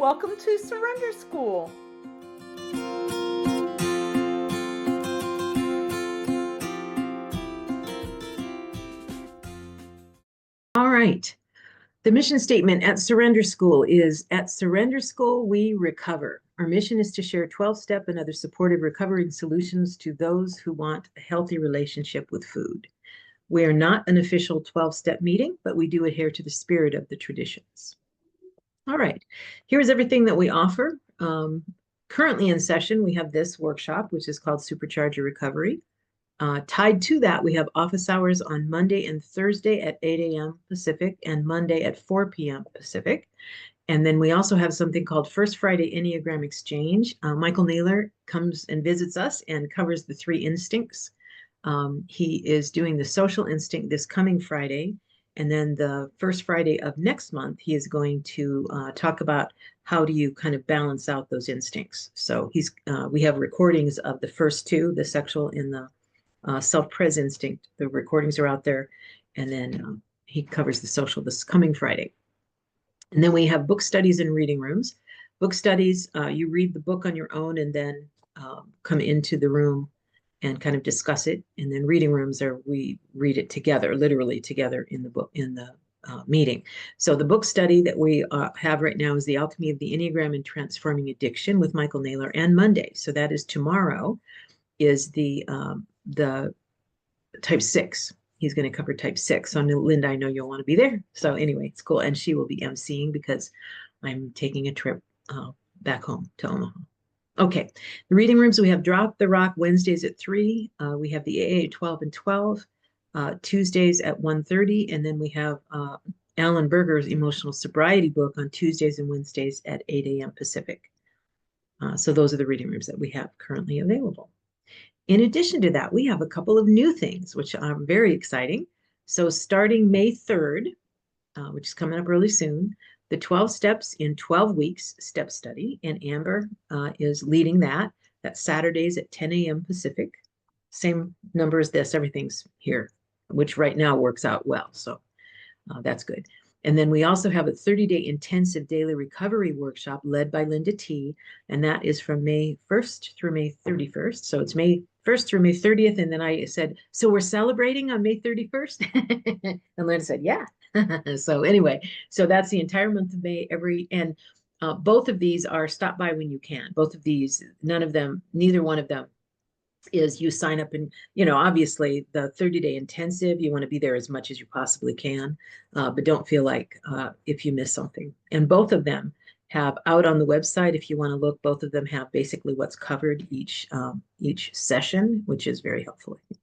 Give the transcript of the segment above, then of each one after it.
Welcome to Surrender School. All right. The mission statement at Surrender School is, at Surrender School, we recover. Our mission is to share 12-step and other supportive recovery solutions to those who want a healthy relationship with food. We are not an official 12-step meeting, but we do adhere to the spirit of the traditions. All right, here's everything that we offer. Currently in session, we have this workshop, which is called Supercharge Your Recovery. Tied to that, we have office hours on Monday and Thursday at 8 a.m. Pacific and Monday at 4 p.m. Pacific. And then we also have something called First Friday Enneagram Exchange. Michael Naylor comes and visits us and covers the 3 instincts. He is doing the social instinct this coming Friday. And then the first Friday of next month, he is going to talk about how do you kind of balance out those instincts. So we have recordings of the first 2, the sexual and the self-pres instinct. The recordings are out there. And then he covers the social this coming Friday. And then we have book studies and reading rooms. Book studies, you read the book on your own and then come into the room and kind of discuss it. And then reading rooms are we read it together, literally together in the book, in the meeting. So the book study that we have right now is The Alchemy of the Enneagram and Transforming Addiction with Michael Naylor, and Monday. So that is tomorrow, is the type 6. He's going to cover type 6. So Linda, I know you'll want to be there. So anyway, it's cool. And she will be emceeing because I'm taking a trip back home to Omaha. Okay, the reading rooms, we have Drop the Rock Wednesdays at 3. We have the AA at 12 and 12, Tuesdays at 1:30. And then we have Alan Berger's Emotional Sobriety book on Tuesdays and Wednesdays at 8 a.m. Pacific. So those are the reading rooms that we have currently available. In addition to that, we have a couple of new things, which are very exciting. So starting May 3rd, which is coming up really soon, the 12 Steps in 12 Weeks step study, and Amber is leading that. That's Saturdays at 10 a.m. Pacific. Same number as this, everything's here, which right now works out well. So that's good. And then we also have a 30-day intensive daily recovery workshop led by Linda T. And that is from May 1st through May 31st. So it's May 1st through May 30th. And then I said, so we're celebrating on May 31st? And Linda said, yeah. So anyway, so that's the entire month of May. And both of these are stop by when you can. Both of these, neither one of them is you sign up and, obviously the 30-day intensive, you want to be there as much as you possibly can, but don't feel like if you miss something. And both of them have out on the website, if you want to look, both of them have basically what's covered each session, which is very helpful, I think.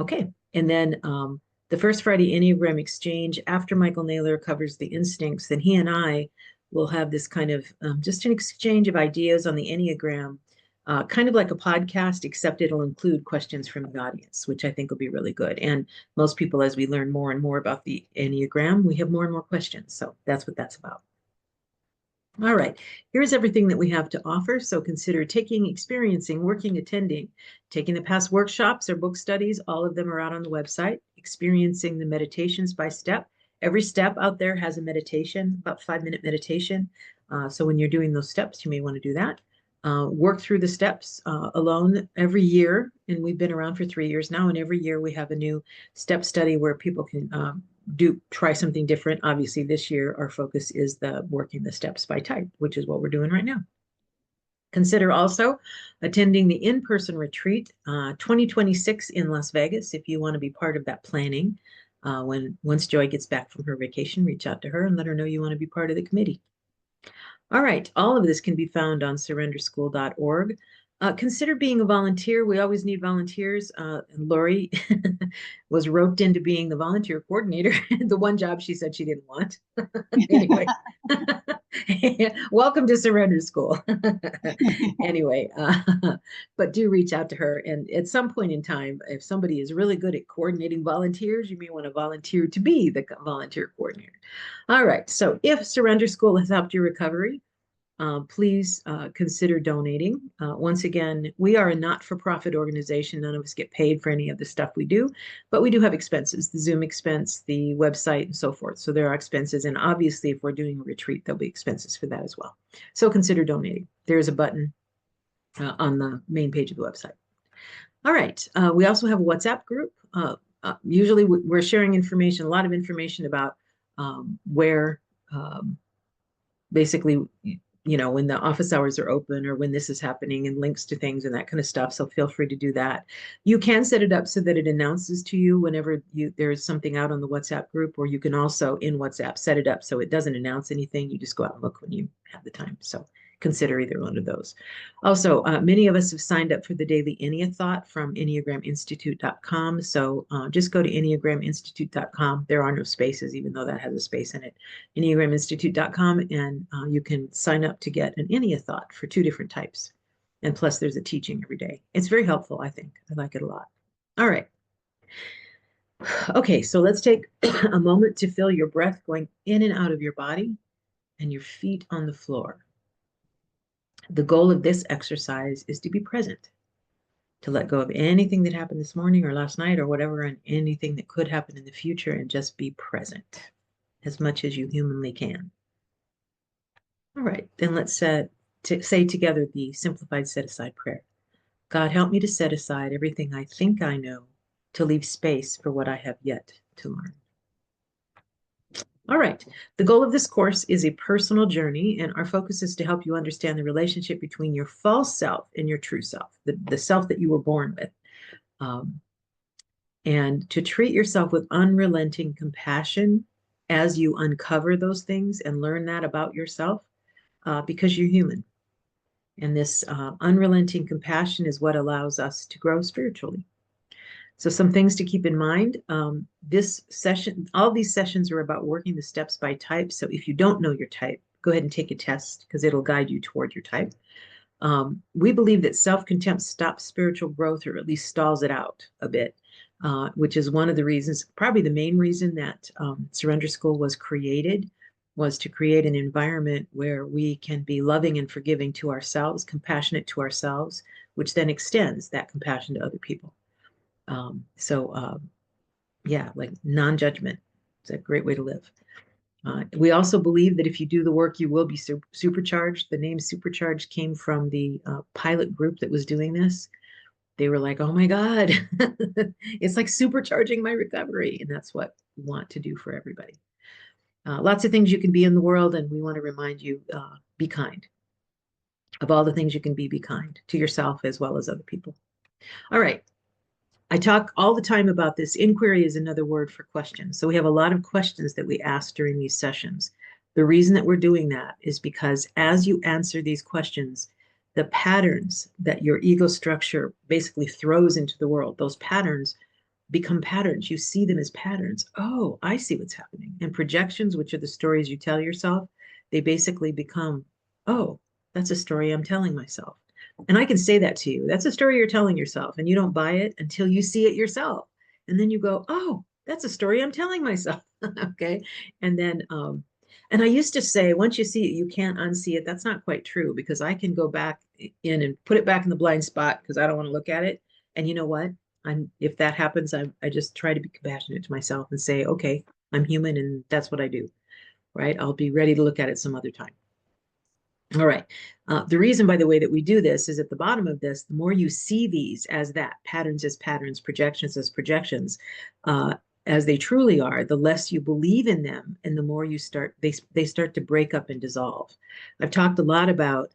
Okay, and then the First Friday Enneagram Exchange, after Michael Naylor covers the instincts, then he and I will have this kind of just an exchange of ideas on the Enneagram, kind of like a podcast, except it'll include questions from the audience, which I think will be really good. And most people, as we learn more and more about the Enneagram, we have more and more questions. So that's what that's about. All right, here's everything that we have to offer. So consider taking, experiencing, working, attending, taking the past workshops or book studies. All of them are out on the website. Experiencing the meditations by step. Every step out there has a meditation, about 5-minute meditation. So when you're doing those steps, you may want to do that. Work through the steps alone every year. And we've been around for 3 years now. And every year we have a new step study where people can try something different. Obviously, this year our focus is working the steps by type, which is what we're doing right now. Consider also attending the in-person retreat 2026 in Las Vegas if you want to be part of that planning. Once Joy gets back from her vacation, reach out to her and let her know you want to be part of the committee. All right, all of this can be found on surrenderschool.org. Consider being a volunteer. We always need volunteers. And Lori was roped into being the volunteer coordinator, the one job she said she didn't want. Anyway, welcome to Surrender School. Anyway, but do reach out to her. And at some point in time, if somebody is really good at coordinating volunteers, you may want to volunteer to be the volunteer coordinator. All right, so if Surrender School has helped your recovery, please consider donating. Once again, we are a not-for-profit organization. None of us get paid for any of the stuff we do, but we do have expenses, the Zoom expense, the website, and so forth. So there are expenses. And obviously, if we're doing a retreat, there'll be expenses for that as well. So consider donating. There's a button on the main page of the website. All right. We also have a WhatsApp group. Usually we're sharing information, a lot of information about where basically, when the office hours are open or when this is happening, and links to things and that kind of stuff. So feel free to do that. You can set it up so that it announces to you whenever there's something out on the WhatsApp group, or you can also in WhatsApp set it up so it doesn't announce anything. You just go out and look when you have the time. So consider either one of those. Also, many of us have signed up for the daily Ennea Thought from EnneagramInstitute.com. So just go to EnneagramInstitute.com. There are no spaces, even though that has a space in it. EnneagramInstitute.com, and you can sign up to get an Ennea Thought for 2 different types. And plus, there's a teaching every day. It's very helpful, I think. I like it a lot. All right. Okay, so let's take a moment to feel your breath going in and out of your body and your feet on the floor. The goal of this exercise is to be present, to let go of anything that happened this morning or last night or whatever, and anything that could happen in the future, and just be present as much as you humanly can. All right, then let's say together the simplified set-aside prayer. God, help me to set aside everything I think I know, to leave space for what I have yet to learn. All right. The goal of this course is a personal journey, and our focus is to help you understand the relationship between your false self and your true self, the self that you were born with, and to treat yourself with unrelenting compassion as you uncover those things and learn that about yourself, because you're human. And this unrelenting compassion is what allows us to grow spiritually. So some things to keep in mind. This session, all these sessions are about working the steps by type. So if you don't know your type, go ahead and take a test because it'll guide you toward your type. We believe that self-contempt stops spiritual growth, or at least stalls it out a bit, which is one of the reasons, probably the main reason that Surrender School was created, was to create an environment where we can be loving and forgiving to ourselves, compassionate to ourselves, which then extends that compassion to other people. Yeah, like non-judgment. It's a great way to live. We also believe that if you do the work, you will be supercharged. The name Supercharged came from the pilot group that was doing this. They were like, oh my God, it's like supercharging my recovery. And that's what we want to do for everybody. Lots of things you can be in the world, and we want to remind you, be kind. Of all the things you can be kind to yourself as well as other people. All right. I talk all the time about this. Inquiry is another word for questions. So we have a lot of questions that we ask during these sessions. The reason that we're doing that is because as you answer these questions, the patterns that your ego structure basically throws into the world, those patterns become patterns. You see them as patterns. Oh, I see what's happening. And projections, which are the stories you tell yourself, they basically become, oh, that's a story I'm telling myself. And I can say that to you. That's a story you're telling yourself, and you don't buy it until you see it yourself. And then you go, oh, that's a story I'm telling myself. Okay. And then, and I used to say, once you see it, you can't unsee it. That's not quite true, because I can go back in and put it back in the blind spot because I don't want to look at it. And you know what? If that happens, I just try to be compassionate to myself and say, okay, I'm human and that's what I do, right? I'll be ready to look at it some other time. All right. The reason, by the way, that we do this is at the bottom of this, the more you see these as that, patterns as patterns, projections as projections, as they truly are, the less you believe in them, and the more you they start to break up and dissolve. I've talked a lot about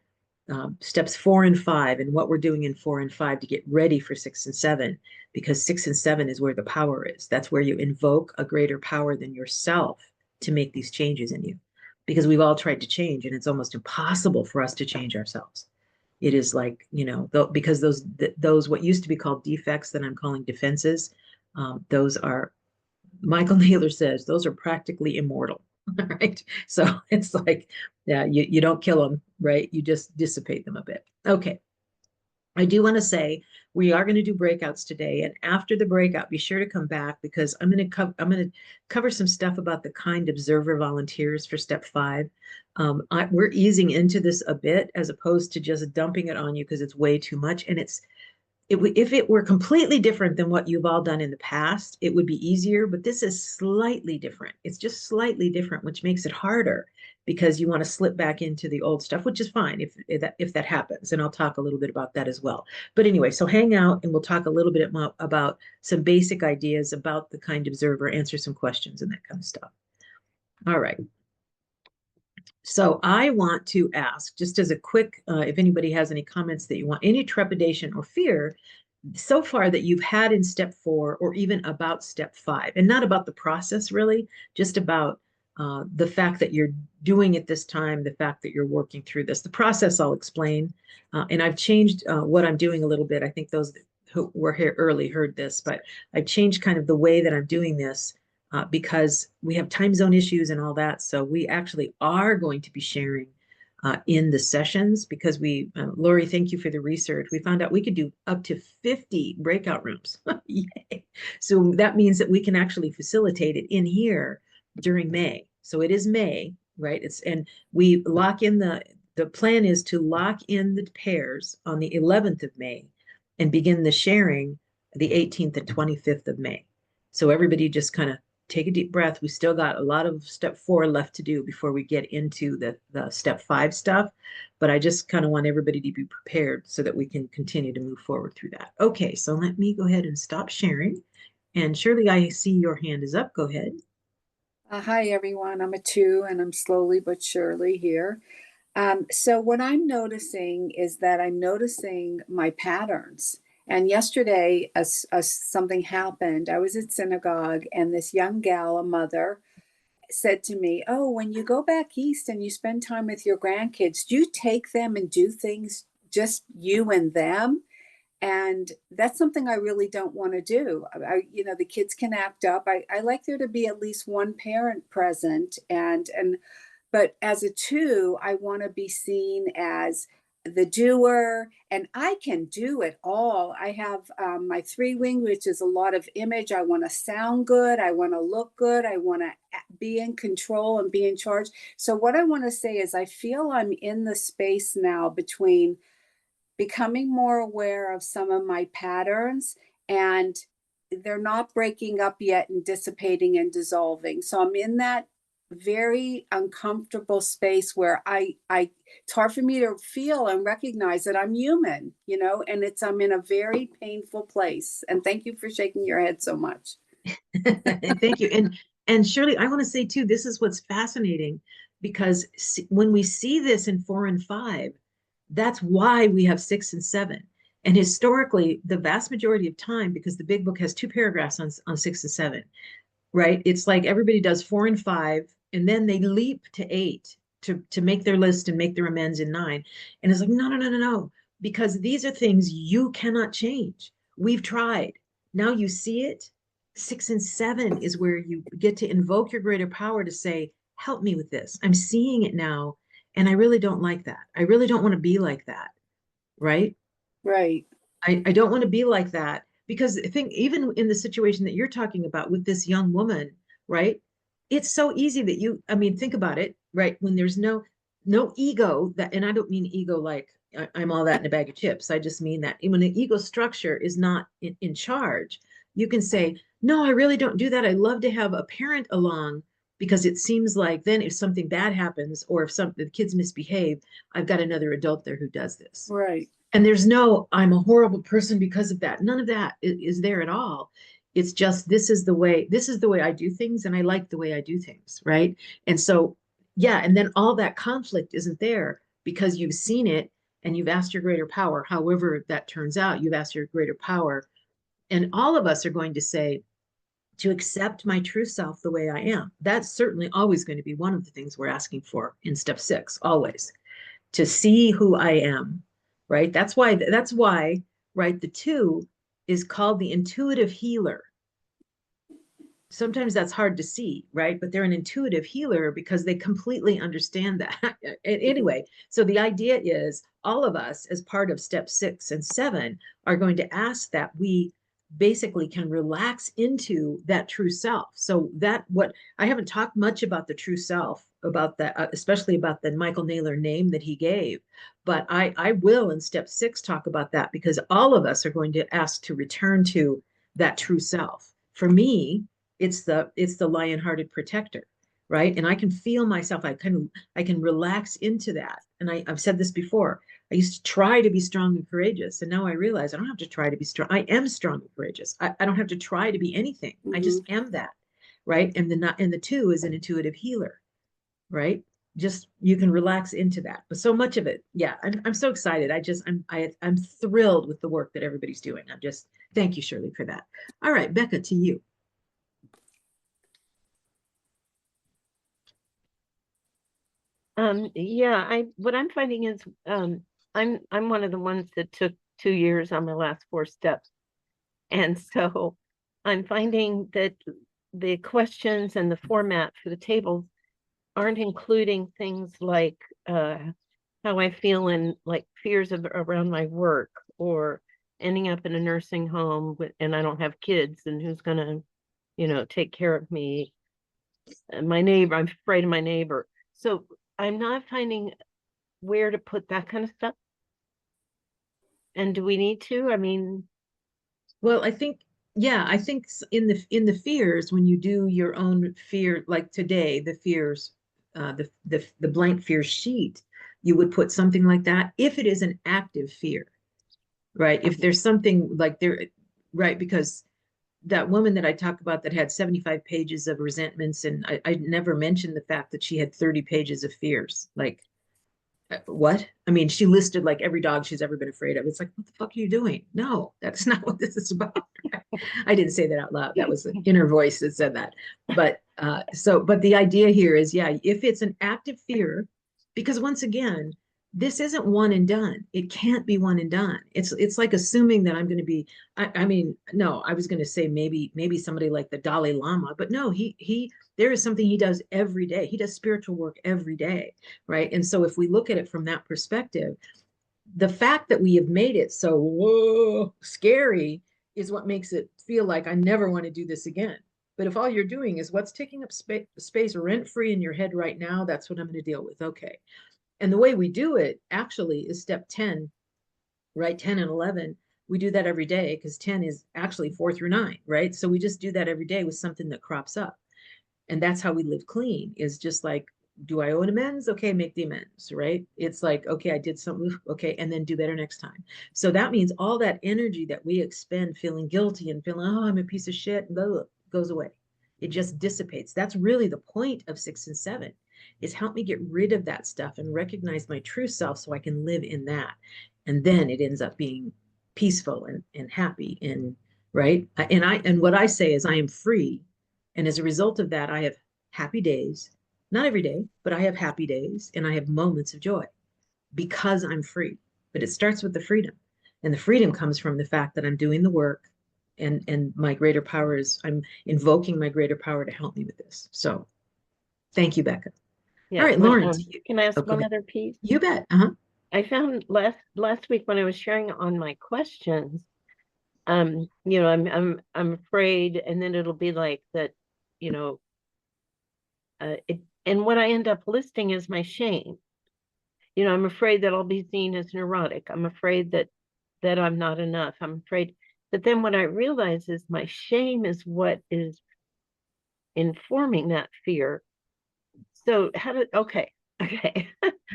steps 4 and 5 and what we're doing in 4 and 5 to get ready for 6 and 7, because 6 and 7 is where the power is. That's where you invoke a greater power than yourself to make these changes in you. Because we've all tried to change, and it's almost impossible for us to change ourselves. It is like, because those what used to be called defects that I'm calling defenses, those are, Michael Naylor says, those are practically immortal, right? So it's like, yeah, you don't kill them, right? You just dissipate them a bit. Okay. I do want to say we are going to do breakouts today, and after the breakout, be sure to come back because I'm going to cover some stuff about the kind observer volunteers for step 5. We're easing into this a bit as opposed to just dumping it on you because it's way too much, and if it were completely different than what you've all done in the past, it would be easier, but this is slightly different. It's just slightly different, which makes it harder because you want to slip back into the old stuff, which is fine if that happens. And I'll talk a little bit about that as well. But anyway, so hang out and we'll talk a little bit about some basic ideas about the kind observer, answer some questions and that kind of stuff. All right. So I want to ask, just as a quick, if anybody has any comments that you want, any trepidation or fear so far that you've had in step 4 or even about step 5, and not about the process really, just about the fact that you're doing it this time, the fact that you're working through this. The process I'll explain, and I've changed what I'm doing a little bit. I think those who were here early heard this, but I've changed kind of the way that I'm doing this because we have time zone issues and all that. So we actually are going to be sharing in the sessions because Lori, thank you for the research. We found out we could do up to 50 breakout rooms. Yay. So that means that we can actually facilitate it in here during May. So it is May, right? And we lock in the plan is to lock in the pairs on the 11th of May and begin the sharing the 18th and 25th of May. So everybody just kind of take a deep breath. We still got a lot of step 4 left to do before we get into the step 5 stuff. But I just kind of want everybody to be prepared so that we can continue to move forward through that. Okay, so let me go ahead and stop sharing. And Shirley, I see your hand is up. Go ahead. Hi, everyone. I'm a 2, and I'm slowly but surely here. So what I'm noticing is that I'm noticing my patterns. And yesterday, something happened. I was at synagogue, and this young gal, a mother, said to me, "Oh, when you go back east and you spend time with your grandkids, do you take them and do things just you and them?" And that's something I really don't want to do. The kids can act up. I like there to be at least one parent present, but as a 2, I want to be seen as the doer, and I can do it all. I have my 3 wing, which is a lot of image. I want to sound good. I want to look good. I want to be in control and be in charge. So what I want to say is I feel I'm in the space now between becoming more aware of some of my patterns, and they're not breaking up yet and dissipating and dissolving. So I'm in that very uncomfortable space where it's hard for me to feel and recognize that I'm human, and I'm in a very painful place. And thank you for shaking your head so much. Thank you. And Shirley, I want to say too, this is what's fascinating because when we see this in 4 and 5, that's why we have 6 and 7. And historically, the vast majority of time, because the big book has 2 paragraphs on 6 and 7, right? It's like everybody does 4 and 5, and then they leap to 8 to make their list and make their amends in 9. And it's like, no, because these are things you cannot change. We've tried. Now you see it. 6 and 7 is where you get to invoke your greater power to say, help me with this. I'm seeing it now. And I really don't like that. I really don't want to be like that. Right? Right. I don't want to be like that because I think even in the situation that you're talking about with this young woman, right? It's so easy that think about it, right? When there's no ego and I don't mean ego like I'm all that in a bag of chips. I just mean that when the ego structure is not in charge, you can say, no, I really don't do that. I love to have a parent along because it seems like then if something bad happens or if the kids misbehave, I've got another adult there who does this. Right. And there's I'm a horrible person because of that. None of that is there at all. It's just, this is the way I do things. And I like the way I do things. Right. And so, yeah. And then all that conflict isn't there because you've seen it and you've asked your greater power. However that turns out, you've asked your greater power. And all of us are going to say, to accept my true self the way I am. That's certainly always going to be one of the things we're asking for in step 6, always. To see who I am, right? That's why, right, the 2 is called the intuitive healer. sometimes that's hard to see, right? But they're an intuitive healer because they completely understand that. Anyway, so the idea is all of us, as part of step 6 and 7, are going to ask that we basically can relax into that true self. So that what I haven't talked much about the true self, about that, especially about the Michael Naylor name that he gave. But I will in step 6 talk about that, because all of us are going to ask to return to that true self. For me, it's the lion-hearted protector, right? And I can feel myself, I can relax into that. And I've said this before, I used to try to be strong and courageous, and now I realize I don't have to try to be strong. I am strong and courageous. I don't have to try to be anything. I just am that, right? And the 2 is an intuitive healer, right? Just you can relax into that. But so much of it, yeah, I'm so excited. I'm thrilled with the work that everybody's doing. Thank you, Shirley, for that. All right, Becca, to you. Yeah, what I'm finding is I'm one of the ones that took 2 years on my last 4 steps. And so I'm finding that the questions and the format for the tables aren't including things like how I feel in like fears around my work, or ending up in a nursing home and I don't have kids, and who's gonna, take care of me. And my neighbor, I'm afraid of my neighbor. So I'm not finding where to put that kind of stuff. And do we need to? I mean, well, I think in the fears, when you do your own fear, like today, the fears, the blank fear sheet, you would put something like that if it is an active fear, right? If there's something like there, right? Because that woman that I talk about that had 75 pages of resentments, and I never mentioned the fact that she had 30 pages of fears. Like, what? I mean, she listed like every dog she's ever been afraid of. It's like, what the fuck are you doing? No, that's not what this is about. I didn't say that out loud. That was an inner voice that said that. But but the idea here is, yeah, if it's an active fear, because once again, this isn't one and done. It can't be one and done. It's like assuming that I'm going to be. I mean, no, I was going to say maybe somebody like the Dalai Lama, but no, he there is something he does every day. He does spiritual work every day, right? And so if we look at it from that perspective, the fact that we have made it so whoa scary is what makes it feel like I never want to do this again. But if all you're doing is what's taking up space rent free in your head right now, that's what I'm going to deal with. Okay. And the way we do it actually is step 10, right? 10 and 11. We do that every day because 10 is actually 4 through 9, right? So we just do that every day with something that crops up. And that's how we live clean, is just like, do I owe an amends? Okay, make the amends, right? It's like, okay, I did something, okay, and then do better next time. So that means all that energy that we expend feeling guilty and feeling, oh, I'm a piece of shit, blah, blah, goes away. It just dissipates. That's really the point of 6 and 7, is help me get rid of that stuff and recognize my true self so I can live in that. And then it ends up being peaceful and happy and right. And what I say is I am free. And as a result of that, I have happy days, not every day, but I have happy days and I have moments of joy because I'm free. But it starts with the freedom. And the freedom comes from the fact that I'm doing the work, and my greater power is, I'm invoking my greater power to help me with this. So thank you, Becca. yeah. All right, Lauren. Can I ask go one ahead. other piece? You bet. Uh-huh. I found last week when I was sharing on my questions, I'm afraid, and then it'll be like that, and what I end up listing is my shame. I'm afraid that I'll be seen as neurotic. I'm afraid that I'm not enough. I'm afraid. But then what I realize is my shame is what is informing that fear. So okay.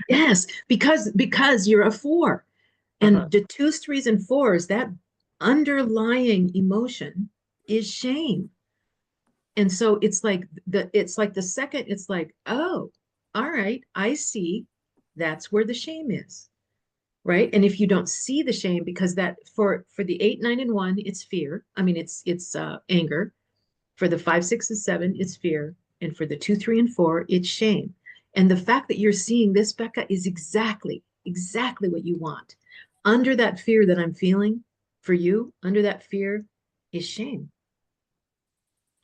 Yes, because you're a 4. And the 2s, 3s, and 4s, that underlying emotion is shame. And so it's like the second, it's like, oh, all right, I see, that's where the shame is. Right. And if you don't see the shame, because that for the 8, 9, and 1, it's fear. I mean, it's anger. For the 5, 6, and 7, it's fear. And for the 2, 3, and 4, it's shame. And the fact that you're seeing this, Becca, is exactly what you want. Under that fear that I'm feeling for you, under that fear is shame.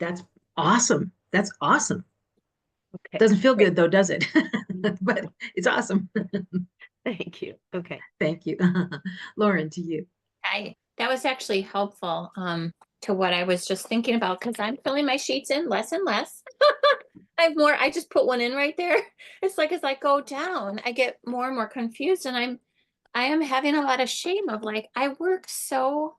That's awesome. That's awesome. Okay, Doesn't feel good though, does it? But it's awesome. thank you. Okay. Thank you. Lauren, to you. That was actually helpful to what I was just thinking about, because I'm filling my sheets in less and less. I have more. I just put one in right there. It's like as I go down, I get more and more confused, and I am having a lot of shame of like I work so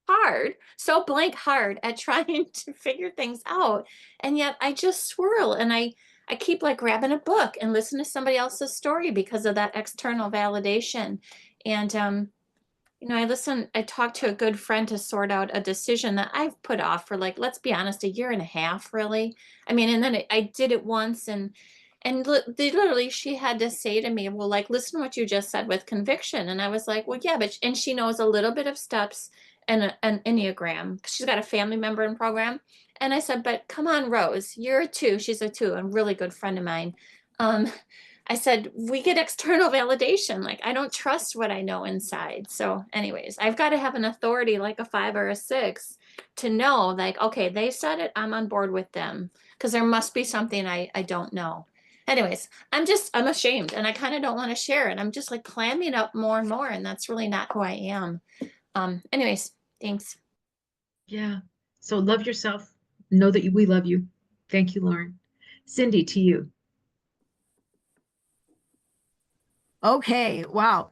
hard, so blank hard at trying to figure things out, and yet I just swirl, and I keep like grabbing a book and listen to somebody else's story because of that external validation. And I talked to a good friend to sort out a decision that I've put off for like, let's be honest, a year and a half, really. I mean, and then I did it once, literally she had to say to me, well, like, listen to what you just said with conviction. And I was like, well, yeah, and she knows a little bit of steps and an Enneagram. She's got a family member in program. And I said, but come on, Rose, you're a 2. She's a 2, a really good friend of mine. Um, I said, we get external validation. Like, I don't trust what I know inside. So anyways, I've got to have an authority like a 5 or a 6 to know, like, okay, they said it, I'm on board with them, because there must be something I don't know. Anyways, I'm ashamed, and I kind of don't want to share it. I'm just like clamming up more and more, and that's really not who I am. Anyways, thanks. Yeah. So love yourself. Know that we love you. Thank you, Lauren. Cindy, to you. Okay, wow.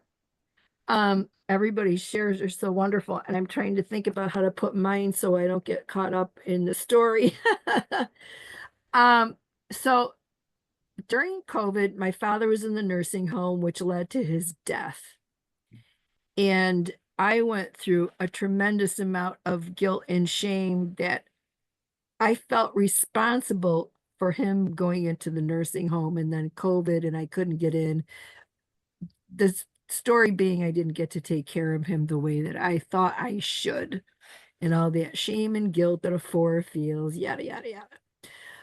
Everybody's shares are so wonderful, and I'm trying to think about how to put mine so I don't get caught up in the story. So during COVID, my father was in the nursing home, which led to his death. And I went through a tremendous amount of guilt and shame that I felt responsible for him going into the nursing home, and then COVID, and I couldn't get in. The story being I didn't get to take care of him the way that I thought I should, and all that shame and guilt that a 4 feels, yada, yada, yada.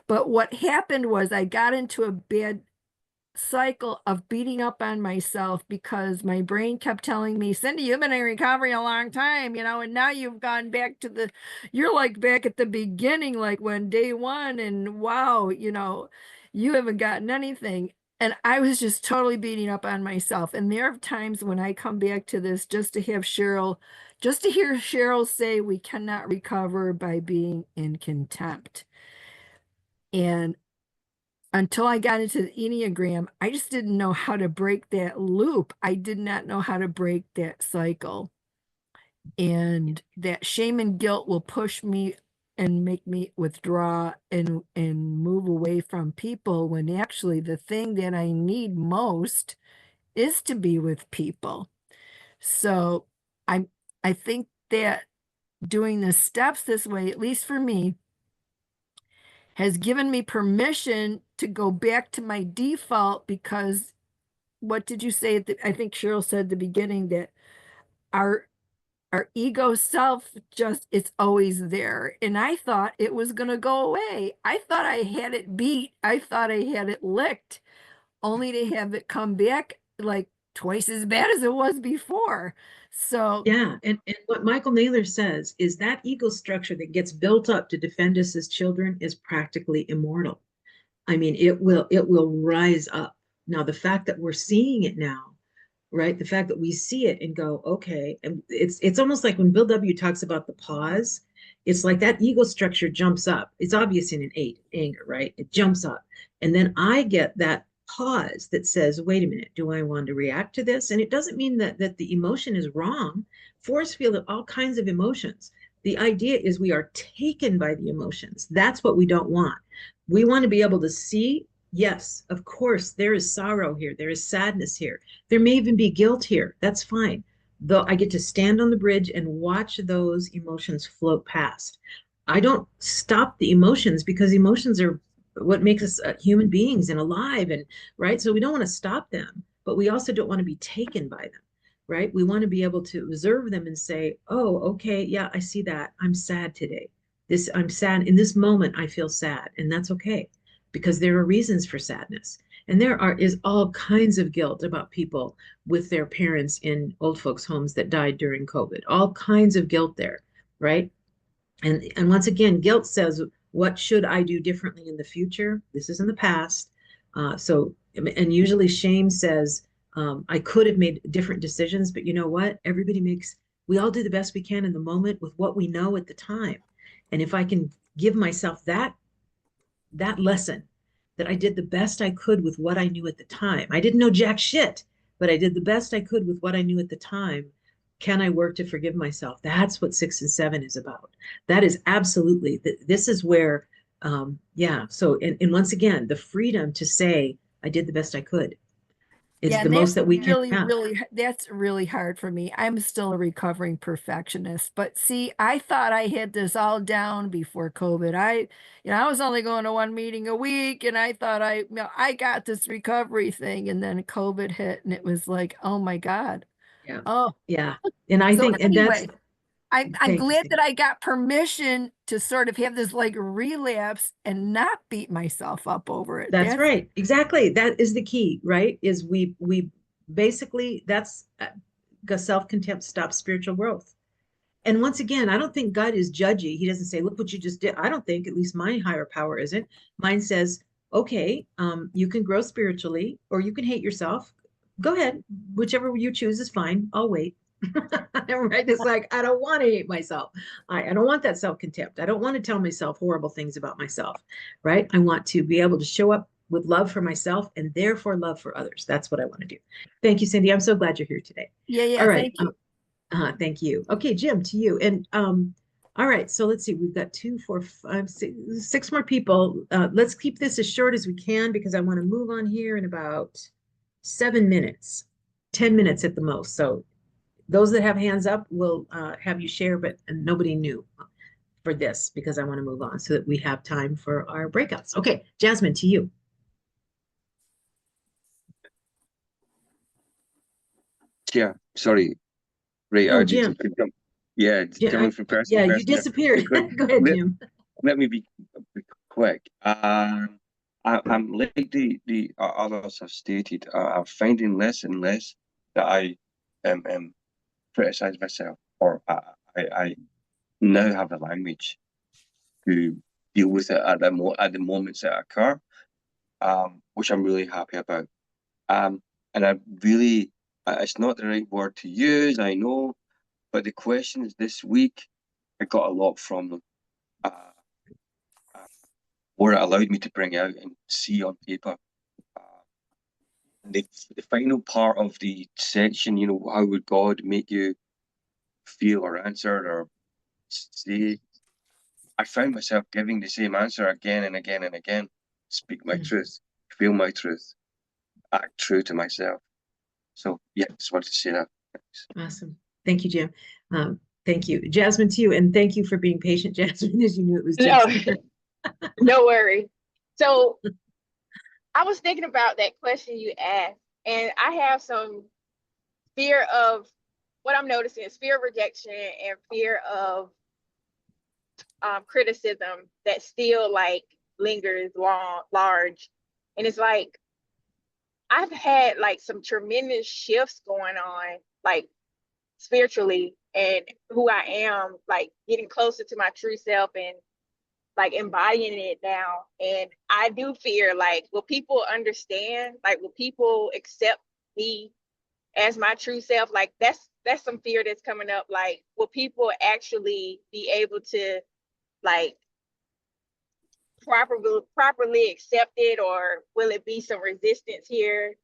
But what happened was I got into a bad cycle of beating up on myself because my brain kept telling me, Cindy, you've been in recovery a long time, and now you've gone back to you're like back at the beginning, like when day one, and wow, you haven't gotten anything. And I was just totally beating up on myself. And there are times when I come back to this just to hear Cheryl say we cannot recover by being in contempt. And until I got into the Enneagram, I just didn't know how to break that loop. I did not know how to break that cycle. And that shame and guilt will push me and make me withdraw and move away from people, when actually the thing that I need most is to be with people. So I think that doing the steps this way, at least for me, has given me permission to go back to my default, because what did you say? I think Cheryl said at the beginning that our ego self it's always there. And I thought it was going to go away. I thought I had it beat. I thought I had it licked, only to have it come back like twice as bad as it was before. So Yeah, and what Michael Naylor says is that ego structure that gets built up to defend us as children is practically immortal. I mean, it will rise up. Now, the fact that we're seeing it now, right? The fact that we see it and go, okay, and it's almost like when Bill W. talks about the pause, it's like that ego structure jumps up. It's obvious in an 8, anger, right? It jumps up. And then I get that pause that says, wait a minute, do I want to react to this? And it doesn't mean that the emotion is wrong. 4s feel all kinds of emotions. The idea is we are taken by the emotions. That's what we don't want. We want to be able to see, yes, of course, there is sorrow here. There is sadness here. There may even be guilt here. That's fine. Though I get to stand on the bridge and watch those emotions float past. I don't stop the emotions, because emotions are what makes us human beings and alive, and right. So we don't want to stop them, but we also don't want to be taken by them, right? We want to be able to observe them and say, oh, okay, yeah, I see that. I'm sad today. I'm sad in this moment. I feel sad, and that's okay, because there are reasons for sadness. And is all kinds of guilt about people with their parents in old folks' homes that died during COVID. All kinds of guilt there, right? And once again, guilt says, what should I do differently in the future? This is in the past. And usually shame says, I could have made different decisions, but you know what? We all do the best we can in the moment with what we know at the time. And if I can give myself that lesson, that I did the best I could with what I knew at the time. I didn't know jack shit, but I did the best I could with what I knew at the time. Can I work to forgive myself? That's what 6 and 7 is about. That is absolutely, this is where, yeah. So, and once again, the freedom to say, I did the best I could is Yeah, the and most that's that we can have. that's really hard for me. I'm still a recovering perfectionist, but see, I thought I had this all down before COVID. I was only going to one meeting a week, and I thought I got this recovery thing, and then COVID hit, and it was like, oh my God. Yeah. Oh, Yeah. And I so think, and that's, anyway, I'm thank you, glad Cindy. that I got permission to sort of have this like relapse and not beat myself up over it. That's right. Exactly. That is the key, right? Is we basically, that's self-contempt stops spiritual growth. And once again, I don't think God is judgy. He doesn't say, look what you just did. I don't think, at least my higher power isn't. Mine says, okay, you can grow spiritually or you can hate yourself. Go ahead. Whichever you choose is fine. I'll wait. Right? It's like, I don't want to hate myself. I don't want that self-contempt. I don't want to tell myself horrible things about myself, right? I want to be able to show up with love for myself and therefore love for others. That's what I want to do. Thank you, Cindy. I'm so glad you're here today. Yeah, All right. thank you. Thank you. Okay, Jim, to you. And all right, so let's see. We've got 2, 4, 5, 6 more people. Let's keep this as short as we can because I want to move on here in about 7 minutes, 10 minutes at the most. So those that have hands up will have you share, but nobody new for this because I want to move on so that we have time for our breakouts. Okay, Jasmine, to you. Yeah, sorry. Right, Oh, I did Jim. jumping from person Yeah, to you person. disappeared. Quick, Go ahead, let, Jim. let me be quick. I'm like the others have stated. I'm finding less and less that I criticize myself, or I now have the language to deal with it at the moments that occur, which I'm really happy about. And I really, it's not the right word to use, I know, but the questions this week, I got a lot from them. Or it allowed me to bring out and see on paper. The final part of the section, how would God make you feel or answer or say? I found myself giving the same answer again and again and again. Speak my truth, feel my truth, act true to myself. So yeah, just wanted to say that. Thanks. Awesome. Thank you, Jim. Thank you. Jasmine, to you. And thank you for being patient, Jasmine, as you knew it was Jim's turn. No worry. So I was thinking about that question you asked, and I have some fear of what I'm noticing is fear of rejection and fear of criticism that still like lingers large. And it's like I've had like some tremendous shifts going on, like spiritually and who I am, like getting closer to my true self and like embodying it now. And I do fear, like, will people understand? Like, will people accept me as my true self? Like, that's some fear that's coming up. Like, will people actually be able to like properly accept it, or will it be some resistance here?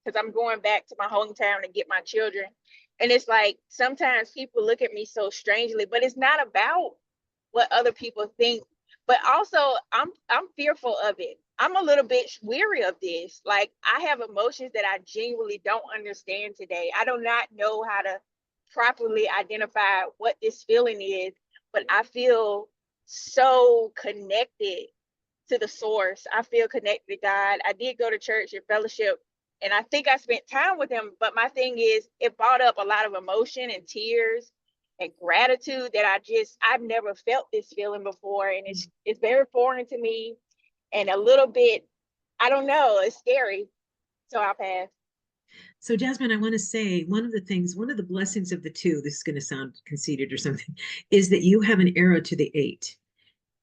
Because I'm going back to my hometown to get my children. And it's like sometimes people look at me so strangely, but it's not about what other people think. But also I'm fearful of it. I'm a little bit weary of this. Like I have emotions that I genuinely don't understand today. I do not know how to properly identify what this feeling is, but I feel so connected to the source. I feel connected to God. I did go to church and fellowship, and I think I spent time with him, but my thing is it brought up a lot of emotion and tears and gratitude that I've never felt this feeling before. And it's very foreign to me and a little bit, I don't know, it's scary. So I'll pass. So Jasmine, I want to say one of the blessings of the 2, this is going to sound conceited or something, is that you have an arrow to the 8.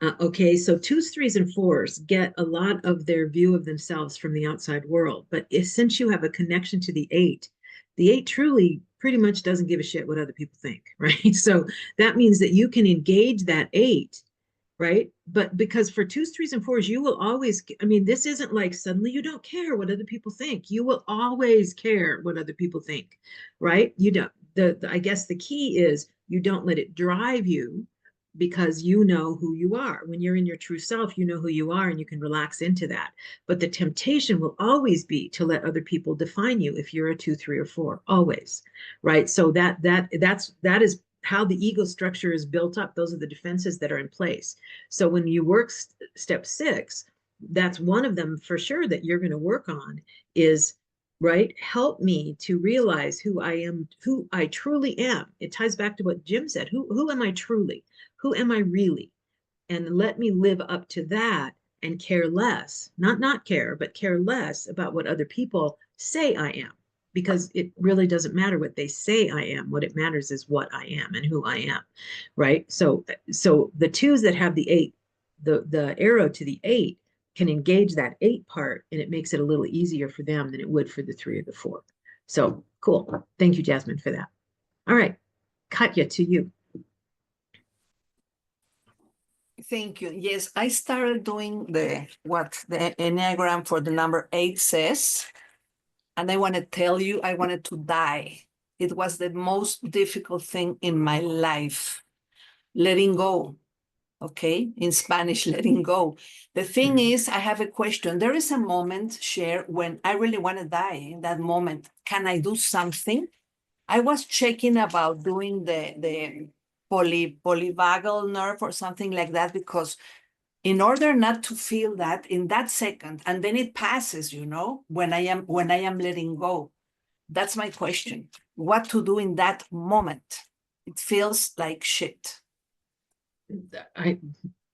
Okay, so twos, threes, and fours get a lot of their view of themselves from the outside world. But since you have a connection to the eight truly pretty much doesn't give a shit what other people think, right? So that means that you can engage that eight, right? But because for twos, threes, and fours, you will always, I mean, this isn't like suddenly you don't care what other people think. You will always care what other people think, right? You don't, I guess the key is you don't let it drive you because you know who you are. When you're in your true self, you know who you are and you can relax into that. But the temptation will always be to let other people define you if you're a two, three, or four, always, right? So that is how the ego structure is built up. Those are the defenses that are in place. So when you work step 6, that's one of them for sure that you're going to work on is, right, help me to realize who I am, who I truly am. It ties back to what Jim said. Who am I truly? Who am I really? And let me live up to that and care less, not care, but care less about what other people say I am, because it really doesn't matter what they say I am. What it matters is what I am and who I am, right? So the twos that have the 8, the arrow to the 8 can engage that 8 part, and it makes it a little easier for them than it would for the 3 or the 4. So cool. Thank you, Jasmine, for that. All right, Katya, to you. Thank you. Yes, I started doing what the Enneagram for the number 8 says. And I want to tell you, I wanted to die. It was the most difficult thing in my life. Letting go. Okay, in Spanish, letting go. The thing is, I have a question. There is a moment, Cher, when I really want to die. In that moment, can I do something? I was checking about doing the polyvagal nerve or something like that, because in order not to feel that in that second, and then it passes, when I am letting go. That's my question. What to do in that moment? It feels like shit. I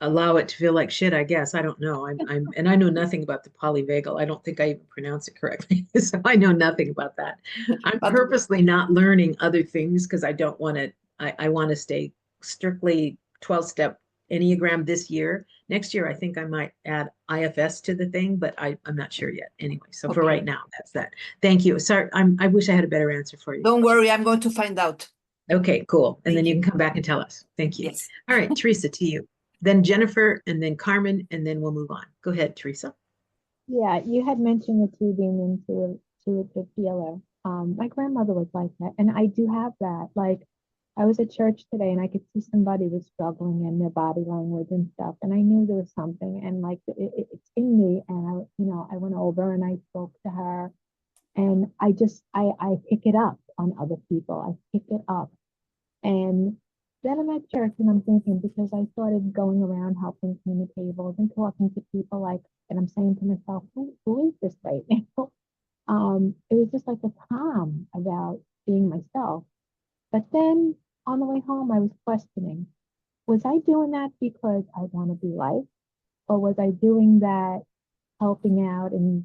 allow it to feel like shit, I guess. I don't know. And I know nothing about the polyvagal. I don't think I even pronounce it correctly. So I know nothing about that. I'm purposely not learning other things because I don't want to, I want to stay strictly 12-step Enneagram this year. Next year, I think I might add IFS to the thing, but I'm not sure yet. Anyway, so for right now, that's that. Thank you. Sorry, I wish I had a better answer for you. Don't worry, I'm going to find out. Okay, cool. And then you can come back and tell us. Thank you. Yes. All right, Teresa, to you. Then Jennifer, and then Carmen, and then we'll move on. Go ahead, Teresa. Yeah, you had mentioned the two being into the feeler. My grandmother was like that, and I do have that. Like, I was at church today, and I could see somebody was struggling in their body language and stuff, and I knew there was something, and like it's in me, and I went over and I spoke to her, and I pick it up on other people. I pick it up, and then I'm at church and I'm thinking, because I started going around helping clean the tables and talking to people, like, and I'm saying to myself, who is this right now? It was just like a calm about being myself. But then on the way home, I was questioning, was I doing that because I want to be liked? Or was I doing that helping out and,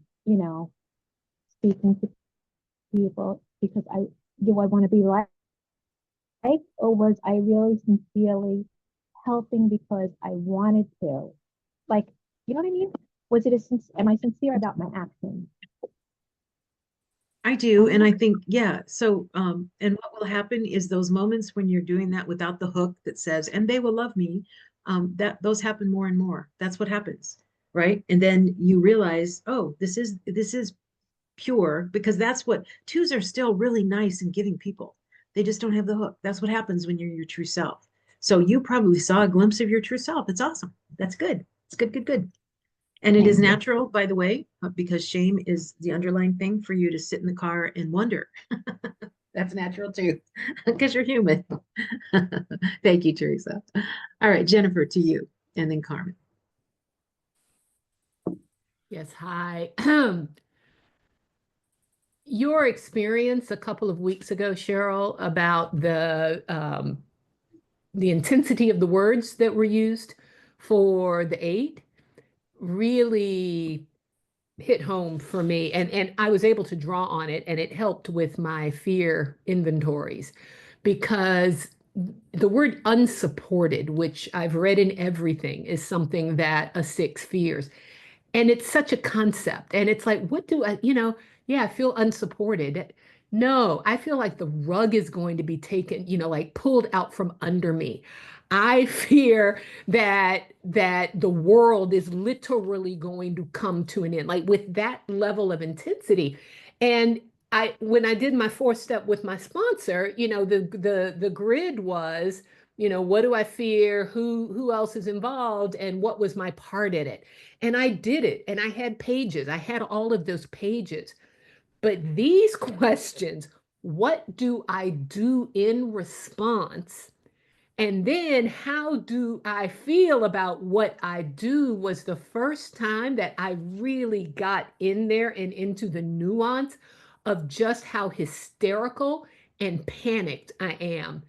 speaking to people because I want to be liked? Or was I really sincerely helping because I wanted to? Like, you know what I mean? Was it am I sincere about my actions? I do, and I think, yeah. So, and what will happen is those moments when you're doing that without the hook that says, and they will love me, that those happen more and more. That's what happens, right? And then you realize, oh, this is pure, because that's what twos are still really nice and giving people. They just don't have the hook. That's what happens when you're your true self. So you probably saw a glimpse of your true self. It's awesome. That's good. It's good, good, good. And it is natural, by the way, because shame is the underlying thing for you to sit in the car and wonder. That's natural too, because you're human. Thank you, Teresa. All right, Jennifer, to you, and then Carmen. Yes, hi. Your experience a couple of weeks ago, Cheryl, about the intensity of the words that were used for the 8 really hit home for me. And I was able to draw on it, and it helped with my fear inventories, because the word unsupported, which I've read in everything, is something that a 6 fears. And it's such a concept. And it's like, what do I, yeah, I feel unsupported. No, I feel like the rug is going to be taken, like pulled out from under me. I fear that the world is literally going to come to an end, like with that level of intensity. And when I did my 4-step with my sponsor, the grid was, what do I fear? Who else is involved? And what was my part in it? And I did it. And I had pages. I had all of those pages. But these questions, what do I do in response? And then how do I feel about what I do, was the first time that I really got in there and into the nuance of just how hysterical and panicked I am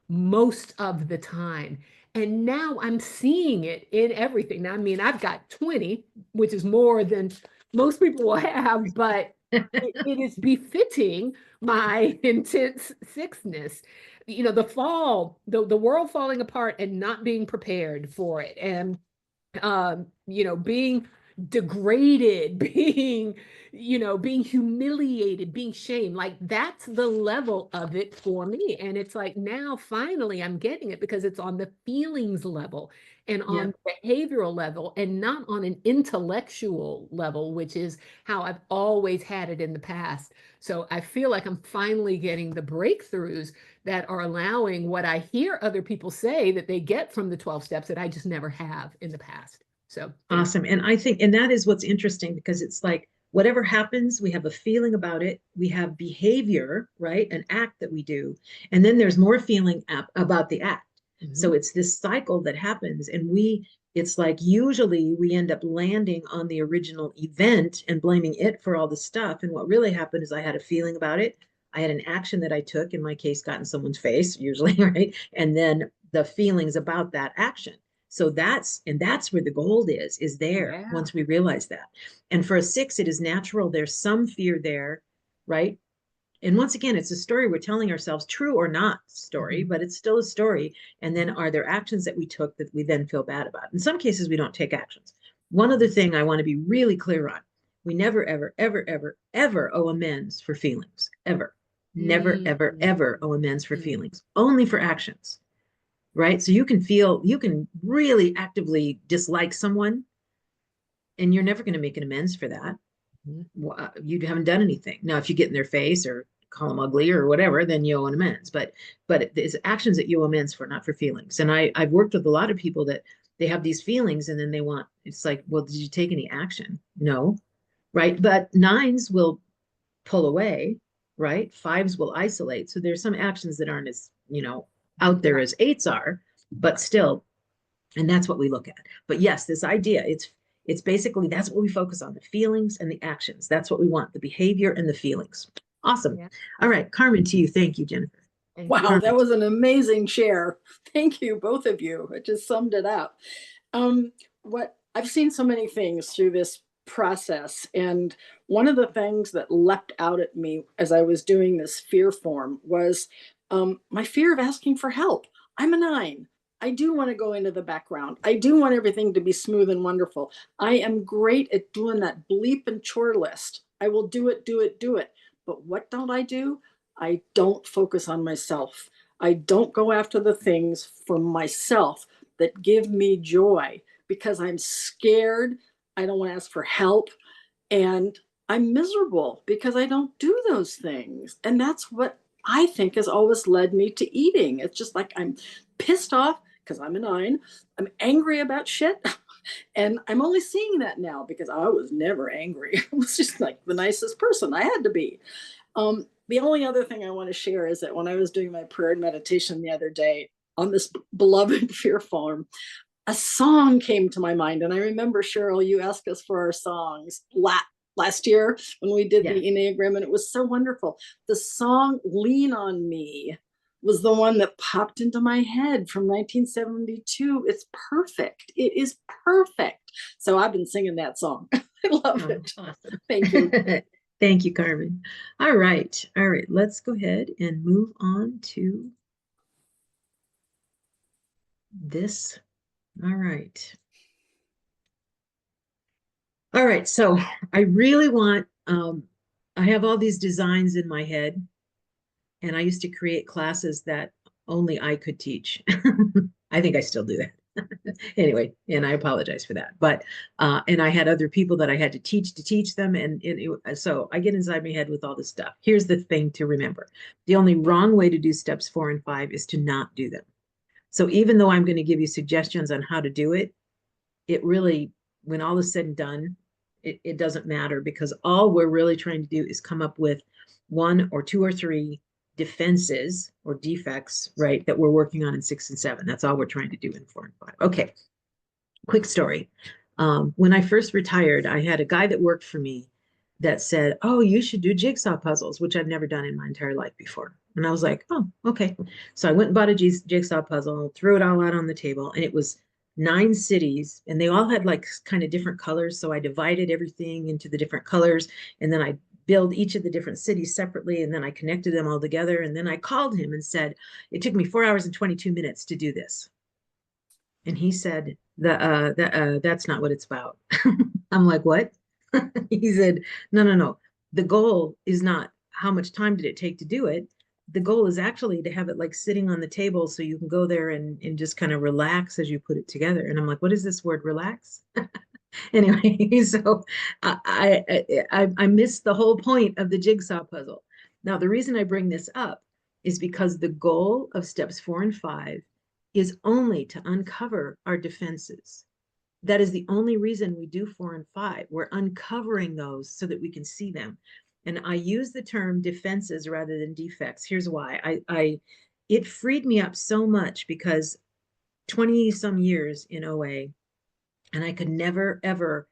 most of the time. And now I'm seeing it in everything. Now, I mean, I've got 20, which is more than most people will have, but it is befitting my intense sixness. The world falling apart and not being prepared for it, and being degraded, being humiliated, being shamed. Like, that's the level of it for me. And it's like, now finally I'm getting it, because it's on the feelings level and on the behavioral level, and not on an intellectual level, which is how I've always had it in the past. So I feel like I'm finally getting the breakthroughs that are allowing what I hear other people say that they get from the 12 steps that I just never have in the past. So awesome. And I think, and that is what's interesting, because it's like, whatever happens, we have a feeling about it. We have behavior, right? An act that we do. And then there's more feeling about the act. Mm-hmm. So it's this cycle that happens. And it's like, usually we end up landing on the original event and blaming it for all the stuff. And what really happened is I had a feeling about it. I had an action that I took, in my case, got in someone's face, usually, right? And then the feelings about that action. So that's where the gold is there once we realize that. And for a 6, it is natural. There's some fear there, right? And once again, it's a story we're telling ourselves, true or not story, but it's still a story. And then are there actions that we took that we then feel bad about? In some cases, we don't take actions. One other thing I want to be really clear on: we never, ever, ever, ever, ever owe amends for feelings. Ever. Never, ever, ever owe amends for feelings. Only for actions. Right? So you can really actively dislike someone, and you're never going to make an amends for that. You haven't done anything. Now, if you get in their face or call them ugly or whatever, then you owe an amends. But it's actions that you owe amends for, not for feelings. And I've worked with a lot of people that they have these feelings, and then it's like, well, did you take any action? No. Right? But 9s will pull away, right? 5s will isolate. So there's some actions that aren't as, out there as 8s are, but still, and that's what we look at. But yes, this idea, it's basically, that's what we focus on: the feelings and the actions. That's what we want: the behavior and the feelings. Awesome. All right, Carmen, to you. Thank you, Jennifer. Wow, that was an amazing share. Thank you, both of you. It just summed it up. What I've seen so many things through this process, and one of the things that leapt out at me as I was doing this fear form was my fear of asking for help. I'm a 9. I do want to go into the background. I do want everything to be smooth and wonderful. I am great at doing that bleep and chore list. I will do it. But what don't I do? I don't focus on myself. I don't go after the things for myself that give me joy, because I'm scared. I don't want to ask for help. And I'm miserable because I don't do those things. And that's what I think has always led me to eating. It's just like, I'm pissed off because I'm a 9. I'm angry about shit. And I'm only seeing that now because I was never angry. I was just like the nicest person I had to be. The only other thing I want to share is that when I was doing my prayer and meditation the other day on this beloved fear form, a song came to my mind. And I remember, Cheryl, you asked us for our songs last year when we did the Enneagram, and it was so wonderful. The song Lean on Me was the one that popped into my head from 1972. It's perfect. It is perfect. So I've been singing that song. I love it. Awesome. Thank you. Thank you, Carmen. All right. Let's go ahead and move on to this. All right. All right, so I really want, I have all these designs in my head, and I used to create classes that only I could teach. I think I still do that. Anyway, and I apologize for that. But and I had other people that I had to teach them, and so I get inside my head with all this stuff. Here's the thing to remember: the only wrong way to do steps 4 and 5 is to not do them. So even though I'm going to give you suggestions on how to do it, it really, when all is said and done, it doesn't matter, because all we're really trying to do is come up with 1 or 2 or 3 defenses or defects, right, that we're working on in 6 and 7. That's all we're trying to do in 4 and 5. Okay, quick story. When I first retired, I had a guy that worked for me that said, oh, you should do jigsaw puzzles, which I've never done in my entire life before. And I was like, oh, okay. So I went and bought a jigsaw puzzle, threw it all out on the table, and it was 9 cities, and they all had like kind of different colors. So I divided everything into the different colors, and then I build each of the different cities separately, and then I connected them all together. And then I called him and said, it took me 4 hours and 22 minutes to do this. And he said, that's not what it's about. I'm like, what? He said, no. The goal is not how much time did it take to do it. The goal is actually to have it like sitting on the table so you can go there and just kind of relax as you put it together. And I'm like, what is this word, relax? Anyway, so I missed the whole point of the jigsaw puzzle. Now, the reason I bring this up is because the goal of steps 4 and 5 is only to uncover our defenses. That is the only reason we do 4 and 5. We're uncovering those so that we can see them. And I use the term defenses rather than defects. Here's why. It freed me up so much, because 20 some years in OA, and I could never, ever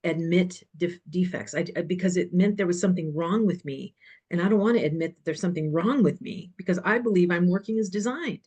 admit defects because it meant there was something wrong with me. And I don't want to admit that there's something wrong with me, because I believe I'm working as designed,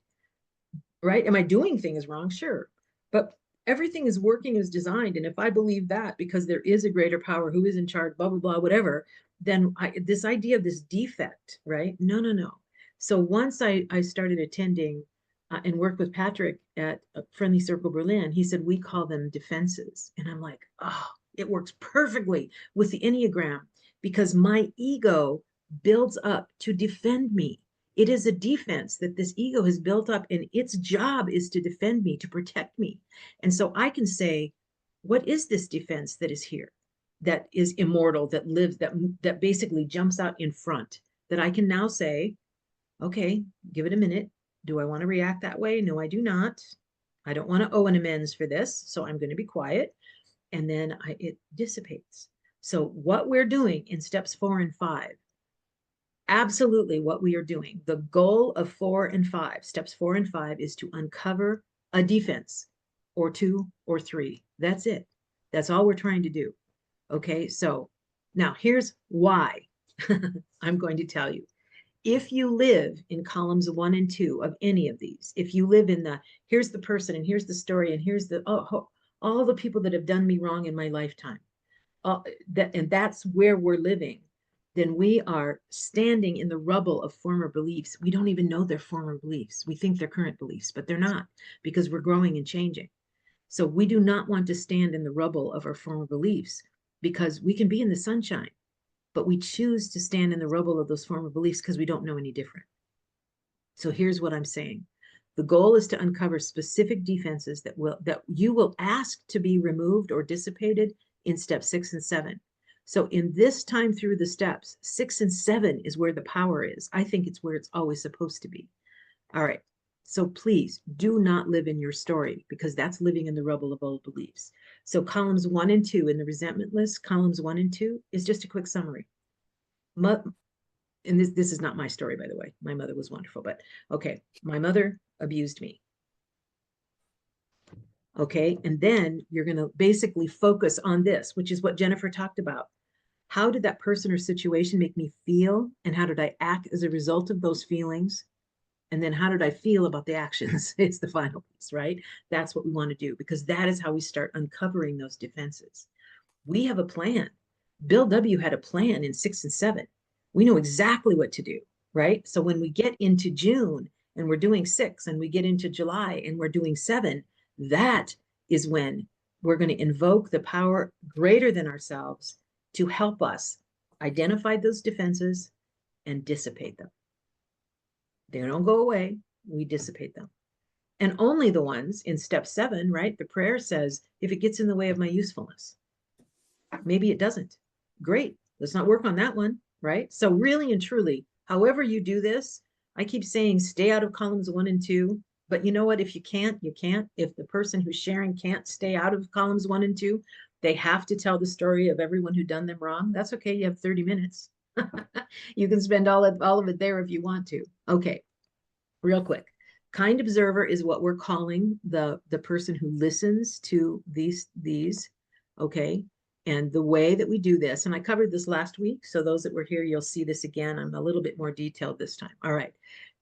right? Am I doing things wrong? Sure. But everything is working as designed. And if I believe that because there is a greater power who is in charge, blah, blah, blah, whatever, then this idea of this defect, right? No. So once I started attending and worked with Patrick at Friendly Circle Berlin, he said, we call them defenses. And I'm like, oh, it works perfectly with the Enneagram, because my ego builds up to defend me. It is a defense that this ego has built up, and its job is to defend me, to protect me. And so I can say, what is this defense that is here, that is immortal, that lives, that basically jumps out in front, that I can now say, okay, give it a minute. Do I want to react that way? No, I do not. I don't want to owe an amends for this, so I'm going to be quiet. And then it dissipates. So what we're doing in steps 4 and 5, absolutely what we are doing, the goal of 4 and 5, steps 4 and 5, is to uncover a defense or 2 or 3. That's it. That's all we're trying to do. Okay, so now here's why. I'm going to tell you. If you live in columns 1 and 2 of any of these, if you live in here's the person, and here's the story, and here's all the people that have done me wrong in my lifetime, and that's where we're living, then we are standing in the rubble of former beliefs. We don't even know they're former beliefs. We think they're current beliefs, but they're not, because we're growing and changing. So we do not want to stand in the rubble of our former beliefs, because we can be in the sunshine, but we choose to stand in the rubble of those former beliefs because we don't know any different. So here's what I'm saying. The goal is to uncover specific defenses that you will ask to be removed or dissipated in step 6 and 7. So in this time through the steps, 6 and 7 is where the power is. I think it's where it's always supposed to be. All right. So please do not live in your story, because that's living in the rubble of old beliefs. So columns 1 and 2 in the resentment list, columns 1 and 2 is just a quick summary. And this is not my story, by the way. My mother was wonderful, but okay. My mother abused me. Okay. And then you're going to basically focus on this, which is what Jennifer talked about. How did that person or situation make me feel? And how did I act as a result of those feelings? And then how did I feel about the actions? It's the final piece, right? That's what we want to do, because that is how we start uncovering those defenses. We have a plan. Bill W. had a plan in 6 and 7. We know exactly what to do, right? So when we get into June and we're doing 6 and we get into July and we're doing 7, that is when we're going to invoke the power greater than ourselves to help us identify those defenses and dissipate them. They don't go away, we dissipate them. And only the ones in step 7, right? The prayer says, if it gets in the way of my usefulness, maybe it doesn't. Great, let's not work on that one, right? So really and truly, however you do this, I keep saying stay out of columns 1 and 2, but you know what? If you can't, you can't. If the person who's sharing can't stay out of columns 1 and 2, they have to tell the story of everyone who done them wrong. That's okay, you have 30 minutes. You can spend all of it there if you want to. Okay, real quick. Kind observer is what we're calling the person who listens to these, okay? And the way that we do this, and I covered this last week, so those that were here, you'll see this again. I'm a little bit more detailed this time. All right.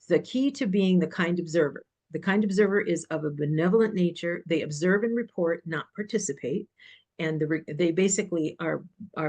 The key to being the kind observer. The kind observer is of a benevolent nature. They observe and report, not participate. And they basically are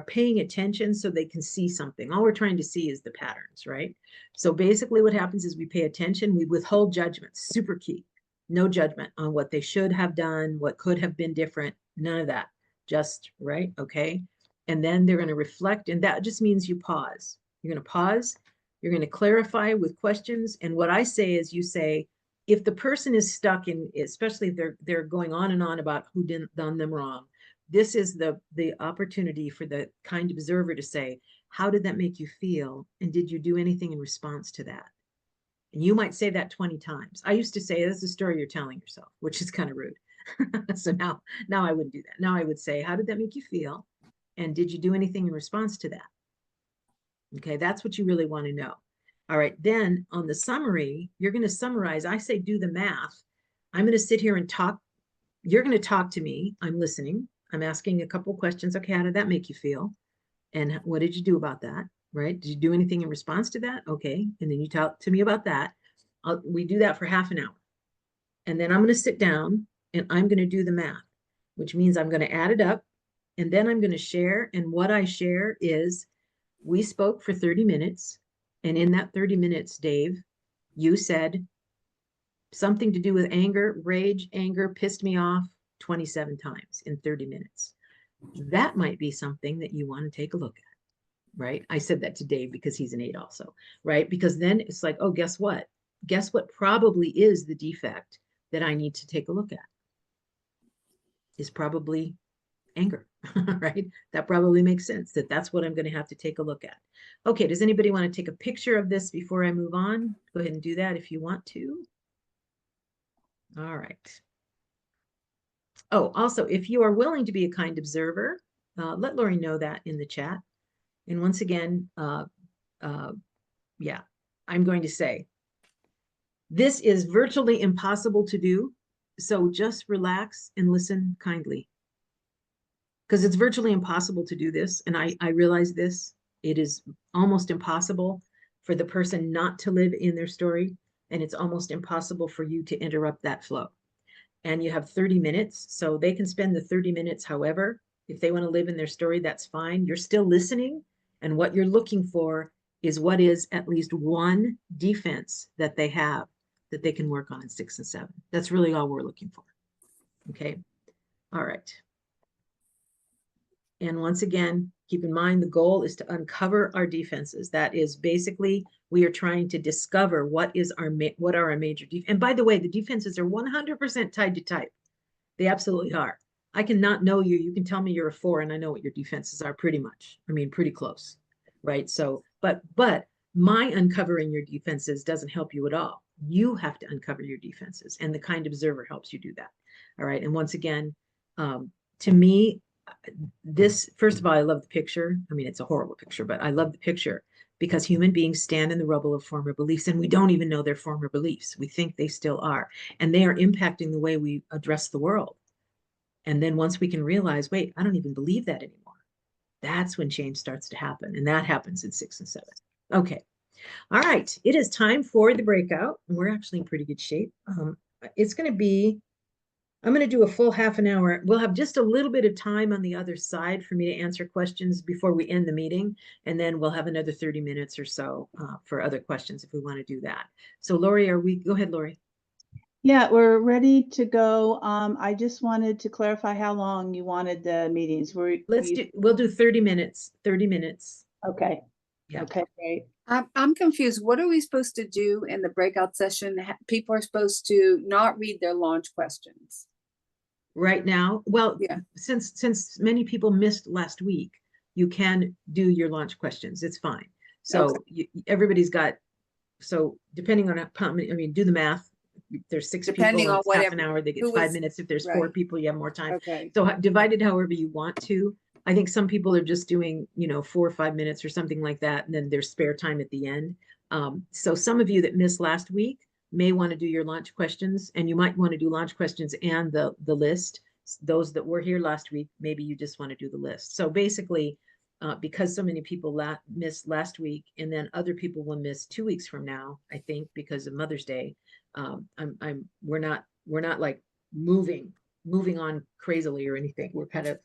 paying attention so they can see something. All we're trying to see is the patterns, right? So basically what happens is we pay attention, we withhold judgment, super key. No judgment on what they should have done, what could have been different, none of that. Just right, okay? And then they're going to reflect, and that just means you pause. You're going to pause, you're going to clarify with questions. And what I say is you say, if the person is stuck in, especially if they're going on and on about who done them wrong, this is the opportunity for the kind observer to say, how did that make you feel? And did you do anything in response to that? And you might say that 20 times. I used to say, this is a story you're telling yourself, which is kind of rude. So now I wouldn't do that. Now I would say, how did that make you feel? And did you do anything in response to that? Okay, that's what you really want to know. All right, then on the summary, you're going to summarize. I say, do the math. I'm going to sit here and talk. You're going to talk to me. I'm listening. I'm asking a couple questions. Okay, how did that make you feel? And what did you do about that? Right? Did you do anything in response to that? Okay, and then you talk to me about that. We do that for half an hour. And then I'm going to sit down and I'm going to do the math, which means I'm going to add it up, and then I'm going to share. And what I share is we spoke for 30 minutes. And in that 30 minutes, Dave, you said something to do with anger, rage, anger, pissed me off 27 times in 30 minutes. That might be something that you want to take a look at, right? I said that to Dave because he's an 8 also, right? Because then it's like, oh, guess what? Guess what probably is the defect that I need to take a look at? Is probably anger, right? That probably makes sense that that's what I'm going to have to take a look at. Okay, does anybody want to take a picture of this before I move on? Go ahead and do that if you want to. All right. Oh, also, if you are willing to be a kind observer, let Lori know that in the chat. And once again, yeah, I'm going to say, this is virtually impossible to do. So just relax and listen kindly. Because it's virtually impossible to do this. And I realize this. It is almost impossible for the person not to live in their story. And it's almost impossible for you to interrupt that flow. And you have 30 minutes. So they can spend the 30 minutes however. If they want to live in their story, that's fine. You're still listening. And what you're looking for is what is at least one defense that they have that they can work on in 6 and 7. That's really all we're looking for. Okay. All right. And once again, keep in mind, the goal is to uncover our defenses. That is basically, we are trying to discover what are our major defenses. And by the way, the defenses are 100% tied to type. They absolutely are. I cannot know you. You can tell me you're a 4 and I know what your defenses are pretty much. I mean, pretty close, right? So, but my uncovering your defenses doesn't help you at all. You have to uncover your defenses, and the kind observer helps you do that. All right. And once again, to me, this, first of all, I love the picture. I mean, it's a horrible picture, but I love the picture because human beings stand in the rubble of former beliefs, and we don't even know they're former beliefs. We think they still are, and they are impacting the way we address the world. And then once we can realize, wait, I don't even believe that anymore. That's when change starts to happen. And that happens in 6 and 7. Okay. All right. It is time for the breakout. And we're actually in pretty good shape. It's going to be I'm going to do a full half an hour. We'll have just a little bit of time on the other side for me to answer questions before we end the meeting. And then we'll have another 30 minutes or so for other questions if we want to do that. So Lori, go ahead, Lori. Yeah, we're ready to go. I just wanted to clarify how long you wanted the meetings. We'll do 30 minutes, 30 minutes. Okay. Yeah. Okay, great. I'm confused. What are we supposed to do in the breakout session? People are supposed to not read their launch questions. Right now, well, Yeah. Since many people missed last week, you can do your launch questions. It's fine. So Okay. everybody's got, so depending on how many, I mean, do the math. If there's 6 Depending people, on it's half an whatever- hour, they get who 5 was- minutes. If there's 4 right. people, you have more time. Okay. So divide it however you want to. I think some people are just doing, 4 or 5 minutes or something like that, and then there's spare time at the end. So some of you that missed last week may want to do your launch questions, and you might want to do launch questions and the list. Those that were here last week, maybe you just want to do the list. So basically, because so many people missed last week, and then other people will miss 2 weeks from now, I think, because of Mother's Day. We're not like moving on crazily or anything. We're kind of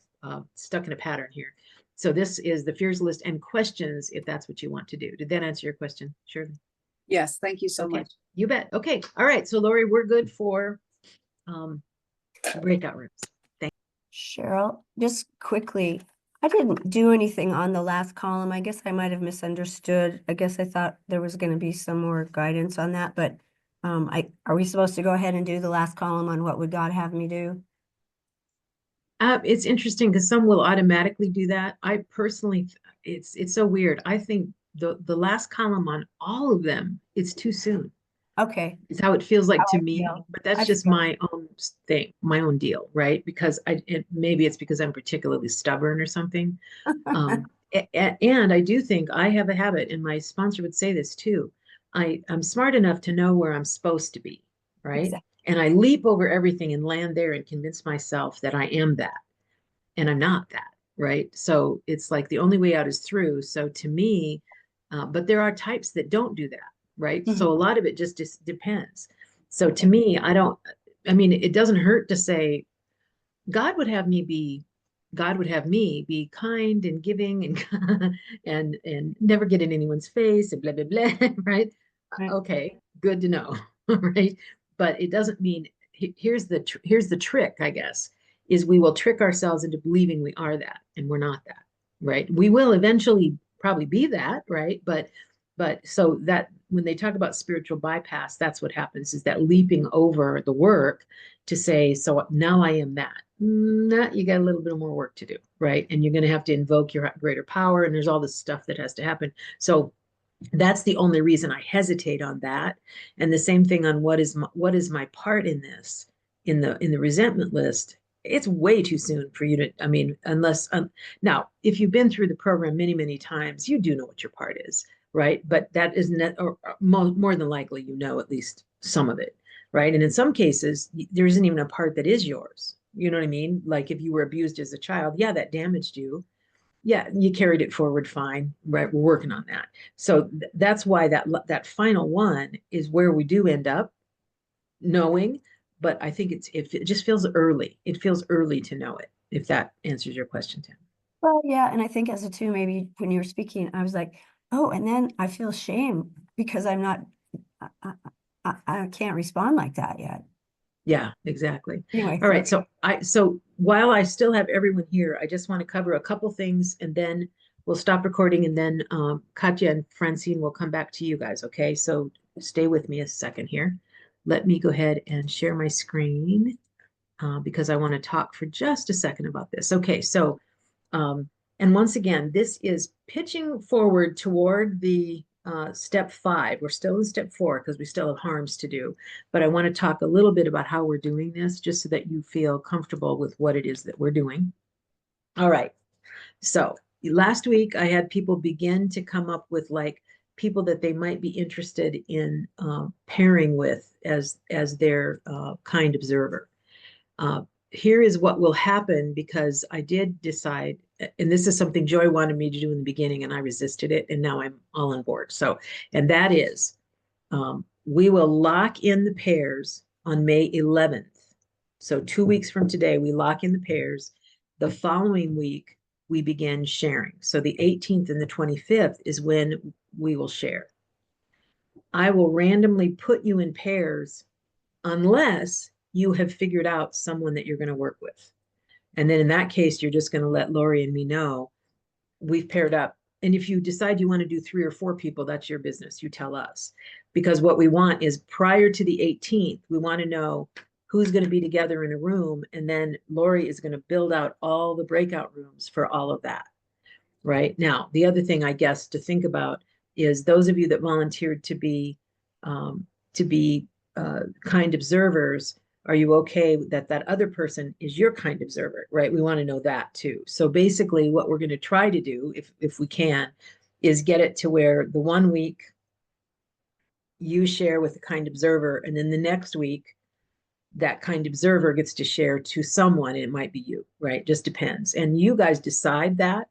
stuck in a pattern here. So this is the fears list and questions, if that's what you want to do. Did that answer your question, Shirley? Yes, thank you so much. You bet. Okay. All right. So Lori, we're good for breakout rooms. Thank you. Cheryl, just quickly, I didn't do anything on the last column. I guess I might have misunderstood. I guess I thought there was going to be some more guidance on that, but are we supposed to go ahead and do the last column on what would God have me do? It's interesting because some will automatically do that. I personally, it's so weird. I think the last column on all of them, it's too soon. Okay. It's how it feels like to me, feel. but that's I just feel. my own thing, my own deal, right? Because maybe it's because I'm particularly stubborn or something. And I do think I have a habit, and my sponsor would say this too. I'm smart enough to know where I'm supposed to be, right? Exactly. And I leap over everything and land there and convince myself that I am that, and I'm not that, right? So it's like the only way out is through. So to me, but there are types that don't do that, right? Mhm. So a lot of it just depends. So to me, it doesn't hurt to say, God would have me be kind and giving and never get in anyone's face and blah, blah, blah, right? Right. Okay, good to know, right? But it doesn't mean, here's the trick, I guess, is we will trick ourselves into believing we are that, and we're not that, right? We will eventually probably be that, right? But so that when they talk about spiritual bypass, that's what happens, is that leaping over the work to say, so now I am that. You got a little bit more work to do, right? And you're going to have to invoke your greater power, and there's all this stuff that has to happen. So that's the only reason I hesitate on that. And the same thing on what is my part in this, in the resentment list. It's way too soon for you to, unless, now, if you've been through the program many, many times, you do know what your part is, right? But that isn't, or more than likely, at least some of it, right? And in some cases, there isn't even a part that is yours. You know what I mean? Like if you were abused as a child, yeah, that damaged you. Yeah, you carried it forward fine, right? We're working on that. So that's why that final one is where we do end up knowing, but I think it just feels early. It feels early to know it, if that answers your question, Tim. Well, yeah, and I think as a two, maybe when you were speaking, I was like, oh, and then I feel shame because I'm not, I can't respond like that yet. Yeah, exactly. Anyway. All right. So while I still have everyone here, I just want to cover a couple things, and then we'll stop recording, and then Katya and Francine will come back to you guys. Okay. So stay with me a second here. Let me go ahead and share my screen because I want to talk for just a second about this. Okay. So, and once again, this is pitching forward toward the step 5. We're still in step 4 because we still have harms to do, but I want to talk a little bit about how we're doing this, just so that you feel comfortable with what it is that we're doing. All right. So last week I had people begin to come up with like people that they might be interested in pairing with as their kind observer. Here is what will happen, because I did decide, and this is something Joy wanted me to do in the beginning and I resisted it, and now I'm all on board. So, and that is, we will lock in the pairs on May 11th. So 2 weeks from today, we lock in the pairs. The following week, we begin sharing. So the 18th and the 25th is when we will share. I will randomly put you in pairs unless you have figured out someone that you're going to work with. And then in that case, you're just going to let Lori and me know we've paired up. And if you decide you want to do 3 or 4 people, that's your business. You tell us. Because what we want is prior to the 18th, we want to know who's going to be together in a room. And then Lori is going to build out all the breakout rooms for all of that. Right now, the other thing I guess to think about is those of you that volunteered to be kind observers. Are you okay that that other person is your kind observer, right? We want to know that too. So basically what we're going to try to do, if we can, is get it to where the 1 week you share with the kind observer, and then the next week that kind observer gets to share to someone. It might be you, right? Just depends. And you guys decide that.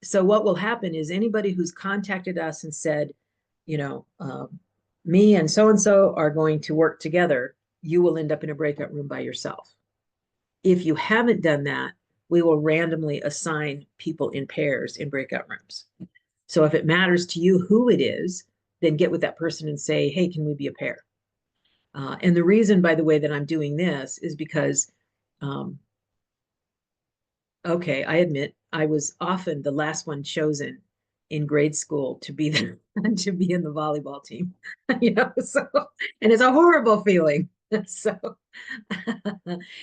So what will happen is anybody who's contacted us and said, me and so are going to work together, you will end up in a breakout room by yourself. If you haven't done that, we will randomly assign people in pairs in breakout rooms. So if it matters to you who it is, then get with that person and say, hey, can we be a pair? And the reason, by the way, that I'm doing this is because, okay, I admit I was often the last one chosen in grade school to be to be in the volleyball team, so, and it's a horrible feeling. So,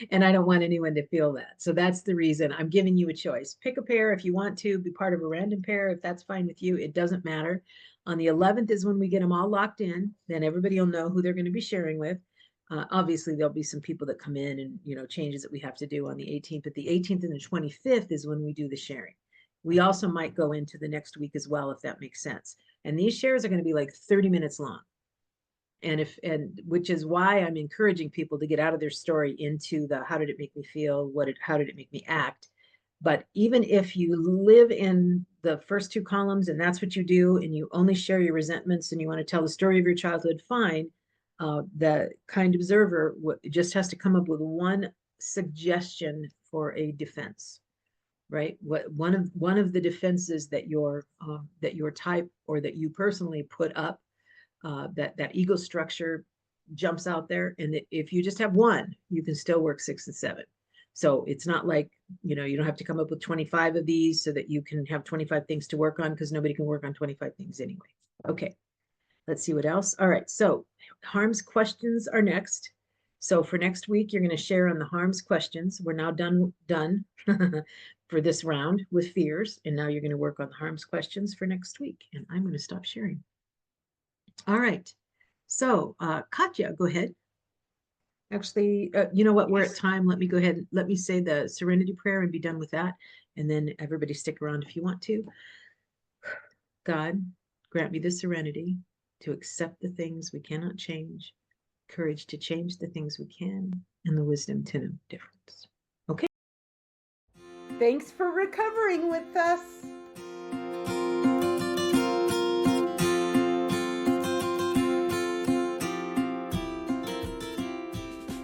and I don't want anyone to feel that. So that's the reason I'm giving you a choice. Pick a pair if you want to be part of a random pair. If that's fine with you, it doesn't matter. On the 11th is when we get them all locked in. Then everybody will know who they're going to be sharing with. Obviously, there'll be some people that come in and, changes that we have to do on the 18th, but the 18th and the 25th is when we do the sharing. We also might go into the next week as well, if that makes sense. And these shares are going to be like 30 minutes long. And which is why I'm encouraging people to get out of their story into the, how did it make me feel? How did it make me act? But even if you live in the first 2 columns and that's what you do, and you only share your resentments and you want to tell the story of your childhood, fine. The kind observer just has to come up with one suggestion for a defense, right? One of the defenses that your type or that you personally put up, that ego structure jumps out there. And if you just have one, you can still work 6 and 7. So it's not like, you don't have to come up with 25 of these so that you can have 25 things to work on, because nobody can work on 25 things anyway. Okay. Let's see what else. All right, so harms questions are next. So for next week, you're going to share on the harms questions. We're now done for this round with fears, and now you're going to work on the harms questions for next week. And I'm going to stop sharing. All right, so Katya, go ahead. Actually, you know what? We're at time. Let me go ahead. Let me say the serenity prayer and be done with that. And then everybody stick around if you want to. God, grant me the serenity to accept the things we cannot change, courage to change the things we can, and the wisdom to know difference. Okay. Thanks for recovering with us.